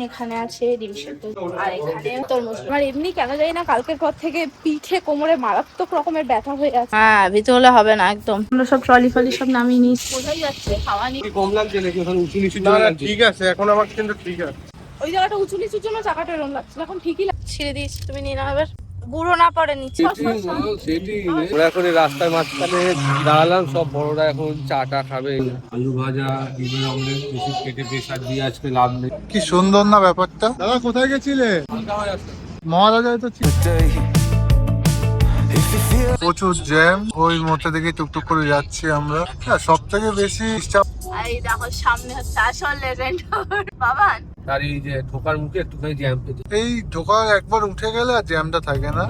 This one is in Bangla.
এখানে আছে ডিম সেদ্ধ আর এখানে তরমুজ। আমার এমনি কেন জানি না কালকের পর থেকে পিঠে কোমরে মারাত্মক রকমের ব্যথা হয়ে আছে। হ্যাঁ ভিতরে হলে হবে না একদম। আমরা সব ট্রলি ফলি সব নামিয়ে নিয়েছি, বোঝাই যাচ্ছে খাওয়া নিয়ে কম লাগছে নাকি ওখানে উঁচু নিচু? ঠিক আছে এখন আমার কিন্তু ঠিক আছে। ওই জায়গাটা উঁচু নিচুর জন্য চাকাটা এরকম লাগছিল, এখন ঠিকই লাগছে। ছেড়ে দিয়েছি, তুমি নিয়ে নাও এবার। গুঁড়ো না পড়ে নিচ্ছি। আমরা এখন রাস্তার মাঝখানে দাঁড়ালাম, সব বড়রা এখন চাটা খাবে। আলু ভাজা, ডিমের অমলেট, বেশি পেটে প্রেসার দিয়ে আজকে লাভ নেই। কি সুন্দর না ব্যাপারটা। দাদা কোথায় গেছিলে? মহারাজায় তো প্রচুর জ্যাম, ওই মধ্যে থেকে টুকটুক করে যাচ্ছি আমরা। সব থেকে বেশি এই দেখো সামনে হচ্ছে আসল লেজেন্ড বাবান। আর এই যে ঢোকার মুখে একটুখানি জ্যাম পেতে, এই ঢোকা একবার উঠে গেলে আর জ্যামটা থাকে না।